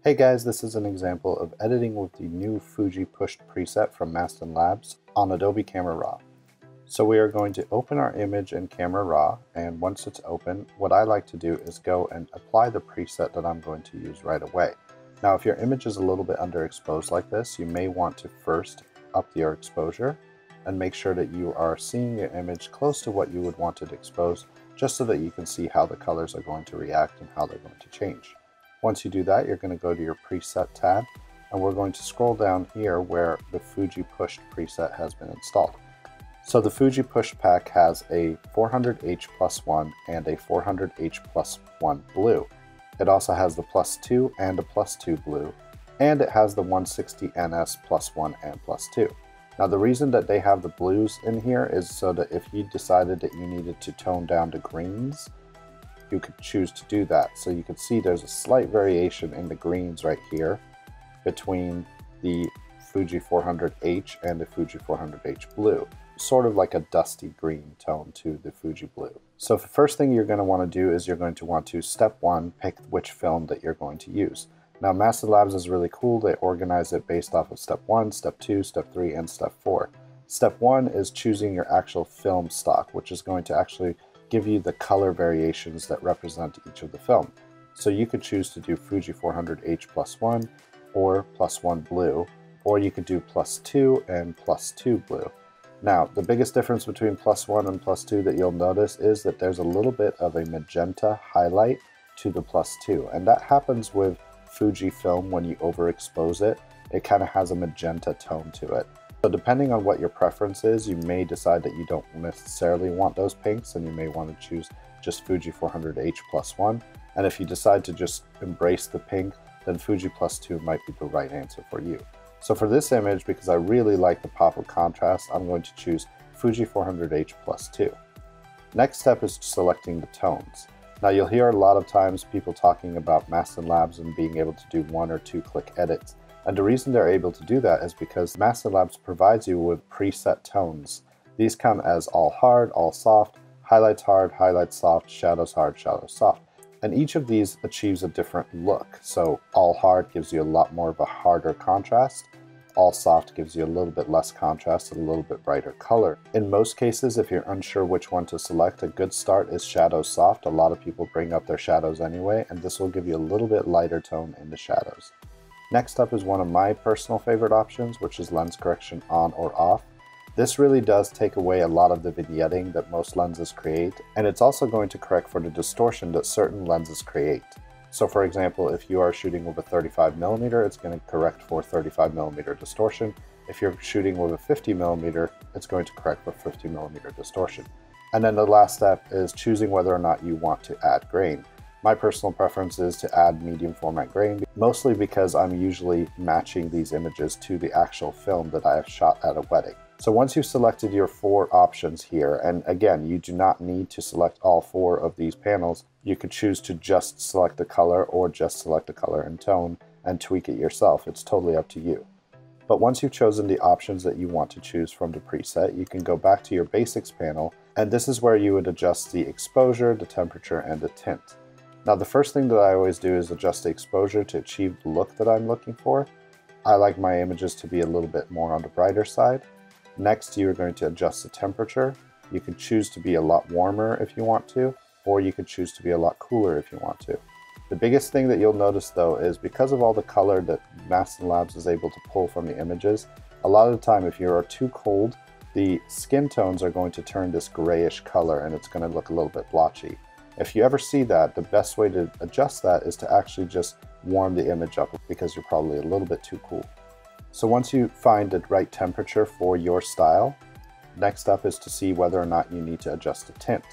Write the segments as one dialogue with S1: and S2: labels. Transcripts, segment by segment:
S1: Hey guys, this is an example of editing with the new Fuji Pushed preset from Mastin Labs on Adobe Camera Raw. So we are going to open our image in Camera Raw, and once it's open, what I like to do is go and apply the preset that I'm going to use right away. Now if your image is a little bit underexposed like this, you may want to first up your exposure and make sure that you are seeing your image close to what you would want it exposed, just so that you can see how the colors are going to react and how they're going to change. Once you do that, you're going to go to your preset tab, and we're going to scroll down here where the Fuji Pushed preset has been installed. So the Fuji Pushed pack has a 400H+1 and a 400H+1 blue. It also has the +2 and a +2 blue, and it has the 160NS +1 and +2. Now the reason that they have the blues in here is so that if you decided that you needed to tone down to greens, you could choose to do that. So you can see there's a slight variation in the greens right here between the Fuji 400H and the Fuji 400H blue. Sort of like a dusty green tone to the Fuji blue. So the first thing you're going to want to do is you're going to want to, step one, pick which film that you're going to use. Now Mastin Labs is really cool. They organize it based off of step 1, step 2, step 3, and step 4. Step 1 is choosing your actual film stock, which is going to actually give you the color variations that represent each of the film. So you could choose to do Fuji 400H+1 or +1 blue, or you could do +2 and +2 blue. Now, the biggest difference between +1 and +2 that you'll notice is that there's a little bit of a magenta highlight to the +2, and that happens with Fuji film when you overexpose it. It kind of has a magenta tone to it. So depending on what your preference is, you may decide that you don't necessarily want those pinks, and you may want to choose just Fuji 400H+1. And if you decide to just embrace the pink, then Fuji +2 might be the right answer for you. So for this image, because I really like the pop of contrast, I'm going to choose Fuji 400H+2. Next step is selecting the tones. Now you'll hear a lot of times people talking about Mastin Labs and being able to do 1 or 2 click edits. And the reason they're able to do that is because Mastin Labs provides you with preset tones. These come as all hard, all soft, highlights hard, highlights soft, shadows hard, shadows soft. And each of these achieves a different look. So all hard gives you a lot more of a harder contrast. All soft gives you a little bit less contrast and a little bit brighter color. In most cases, if you're unsure which one to select, a good start is shadows soft. A lot of people bring up their shadows anyway, and this will give you a little bit lighter tone in the shadows. Next up is one of my personal favorite options, which is lens correction on or off. This really does take away a lot of the vignetting that most lenses create, and it's also going to correct for the distortion that certain lenses create. So for example, if you are shooting with a 35mm, it's going to correct for 35mm distortion. If you're shooting with a 50mm, it's going to correct for 50mm distortion. And then the last step is choosing whether or not you want to add grain. My personal preference is to add medium format grain, mostly because I'm usually matching these images to the actual film that I have shot at a wedding. So once you've selected your 4 options here, and again, you do not need to select all 4 of these panels, you could choose to just select the color or just select the color and tone and tweak it yourself. It's totally up to you. But once you've chosen the options that you want to choose from the preset, you can go back to your basics panel, and this is where you would adjust the exposure, the temperature, and the tint. Now the first thing that I always do is adjust the exposure to achieve the look that I'm looking for. I like my images to be a little bit more on the brighter side. Next, you're going to adjust the temperature. You can choose to be a lot warmer if you want to, or you could choose to be a lot cooler if you want to. The biggest thing that you'll notice though is because of all the color that Mastin Labs is able to pull from the images, a lot of the time if you are too cold, the skin tones are going to turn this grayish color and it's going to look a little bit blotchy. If you ever see that, the best way to adjust that is to actually just warm the image up because you're probably a little bit too cool. So once you find the right temperature for your style, next up is to see whether or not you need to adjust the tint.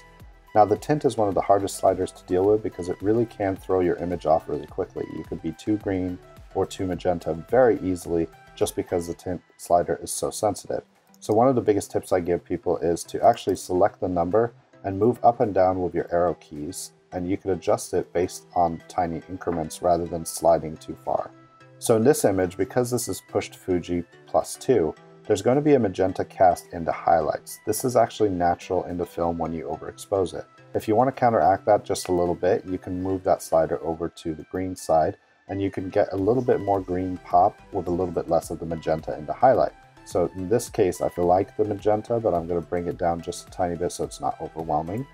S1: Now the tint is one of the hardest sliders to deal with because it really can throw your image off really quickly. You could be too green or too magenta very easily just because the tint slider is so sensitive. So one of the biggest tips I give people is to actually select the number and move up and down with your arrow keys, and you can adjust it based on tiny increments rather than sliding too far. So in this image, because this is pushed Fuji +2, there's going to be a magenta cast in the highlights. This is actually natural in the film when you overexpose it. If you want to counteract that just a little bit, you can move that slider over to the green side and you can get a little bit more green pop with a little bit less of the magenta in the highlight. So in this case, I feel like the magenta, but I'm going to bring it down just a tiny bit so it's not overwhelming.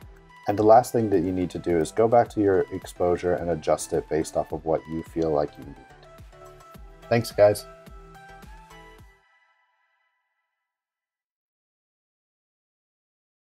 S1: And the last thing that you need to do is go back to your exposure and adjust it based off of what you feel like you need. Thanks, guys.